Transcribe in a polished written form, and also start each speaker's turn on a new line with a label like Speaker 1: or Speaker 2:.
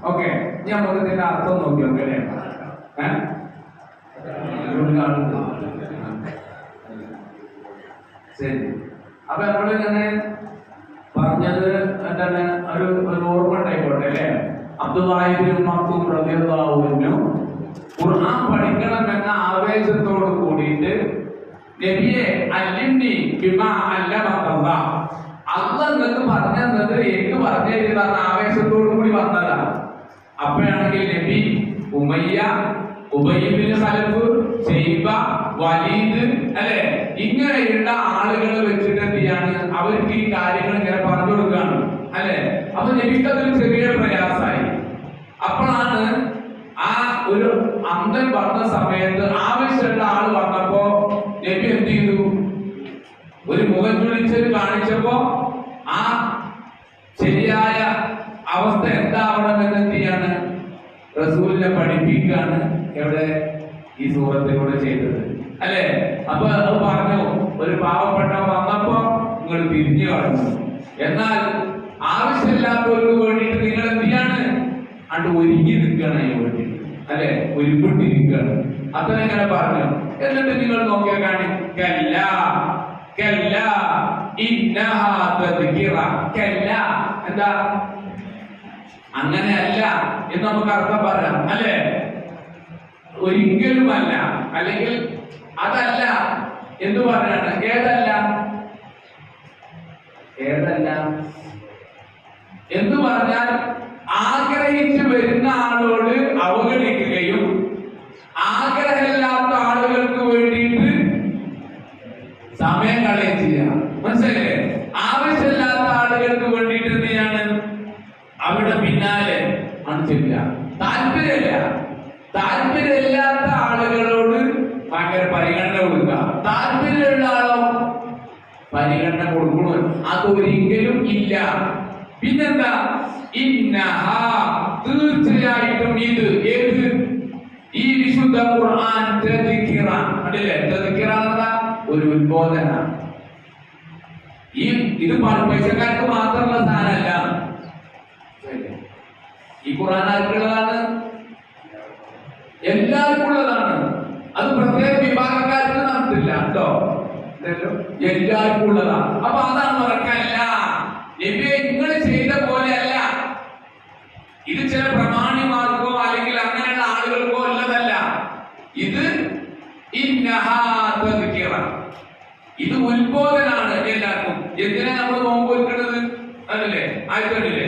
Speaker 1: Okay, ഞാൻ നമുക്ക് ഇതിന്റെ അർത്ഥം നോക്കി നോക്കല്ലേ. ശരി, അപ്പൊ നമ്മളിങ്ങനെ പറഞ്ഞത് എന്താണ്, ഒരു ഓർമ്മ ഉണ്ടായിക്കോട്ടെ അല്ലെ. അബ്ദുല്ലാഹി ഇബ്നു മക്തൂം റളിയല്ലാഹു അൻഹു ഖുർആൻ പഠിക്കണം എന്ന ആവേശത്തോട് കൂടിയിട്ട് നബിയെ അല്ലിംനി ബിമാ അല്ലമക്കല്ലാഹ്, അല്ലാഹ് നിങ്ങൾക്ക് പറഞ്ഞു തന്നത് എനിക്ക് പറഞ്ഞു തരുന്ന ആവേശത്തോടു കൂടി വന്നതാ. അപ്പോഴാണെങ്കിൽ നബി ഉമയ്യ, ഉബയ്യ് ഇബ്നു ഖലഫ്, ശൈബ, വലീദ് അല്ലെ, ഇങ്ങനെയുള്ള ആളുകൾ വെച്ചിട്ട് എന്ത് ചെയ്യാണ്, അവർക്ക് ഈ കാര്യങ്ങൾ ഇങ്ങനെ പറഞ്ഞു കൊടുക്കുകയാണ് അല്ലെ. അപ്പൊ നബിക്ക് അതൊരു ചെറിയ പ്രയാസമായി. അപ്പോഴാണ് ആ ഒരു അന്തൻ വന്ന സമയത്ത് ആവശ്യമുള്ള ആള് വന്നപ്പോ നബി എന്ത് ചെയ്തു, ഒരു മുഖം ചുളിച്ചത് കാണിച്ചപ്പോ ആ ശരിയായ അവസ്ഥ എന്താവണമെന്ന് എന്ത് ചെയ്യാണ്, റസൂലിനെ പഠിപ്പിക്കുകയാണ്. എവിടെ? ഈ സൂറത്തിലൂടെ ചെയ്തത് അല്ലെ. അപ്പൊ അത് പറഞ്ഞു, ഒരു പാവപ്പെട്ട വന്നപ്പോ നിങ്ങൾ തിരിഞ്ഞു കളഞ്ഞു, എന്നാൽ ആവശ്യമില്ലാത്തവർക്ക് വേണ്ടിയിട്ട് നിങ്ങൾ എന്ത് ചെയ്യാണ്, അണ്ട് ഒരുങ്ങി നിൽക്കുകയാണ് അതിന് വേണ്ടി അല്ലെ, ഒരുപ്പെട്ടിരിക്കുകയാണ്. അത്ര ഇങ്ങനെ പറഞ്ഞു. എന്നിട്ട് നിങ്ങൾ നോക്കിയാൽ കാണി, എന്താ അങ്ങനെയല്ല എന്ന് നമുക്ക് അർത്ഥം പറയാം അല്ലെ. ഒരിക്കലുമല്ല, അല്ലെങ്കിൽ അതല്ല എന്ന് പറയാണ്. ഏതല്ല എന്ന് പറഞ്ഞാൽ ആഗ്രഹിച്ചു വരുന്ന ആളോട് അവഗണിക്കുകയും ആഗ്രഹമില്ലാത്ത ആളുകൾക്ക് വേണ്ടിയിട്ട് സമയം കളയുകയും ചെയ്യാം. മനസ്സിലായില്ലേ? ആവശ്യമില്ലാത്ത ആളുകൾക്ക് വേണ്ടിയിട്ട് എന്ത് ചെയ്യാണ്, അവിടെ പിന്നാലെ അണിച്ചില്ല. താല്പര്യമില്ലാത്ത ആളുകളോട് ഭയങ്കര പരിഗണന കൊടുക്കുക, താല്പര്യമുള്ള ആളോ പരിഗണന കൊടുക്കണോ, അതൊരിക്കലും ഇല്ല. പിന്നെന്താ, തീർച്ചയായിട്ടും ഇത് ഏത്, ഈ വിശുദ്ധ ഖുർആൻ തദ്കിറ അല്ലേ. തദ്കിറ എന്ന ഒരു ഉത്ബോധന. ഇത് പൈസക്കാർക്ക് മാത്രമുള്ള സാധനമല്ല. ഈ ഖുർആൻ ആർക്കുള്ളതാണ്? എല്ലാവർക്കും ഉള്ളതാണ്. അത് പ്രത്യേക വിഭാഗക്കാർക്ക് നടത്തില്ല കേട്ടോ, എല്ലാവർക്കും ഉള്ളതാ. അപ്പൊ അതാണ് മറക്കല്ല, നിങ്ങൾ ചെയ്ത പോലെ അല്ല ഇത്. ചില പ്രമാണിമാർക്കോ അല്ലെങ്കിൽ അങ്ങനെയുള്ള ആളുകൾക്കോ ഉള്ളതല്ല ഇത്. ഇത് ഉത്ബോധനാണ് എല്ലാവർക്കും. എന്തിനാ നമ്മൾ നോമ്പ് വെക്കുന്നത്? അതല്ലേ ആയിക്കോട്ടില്ലേ.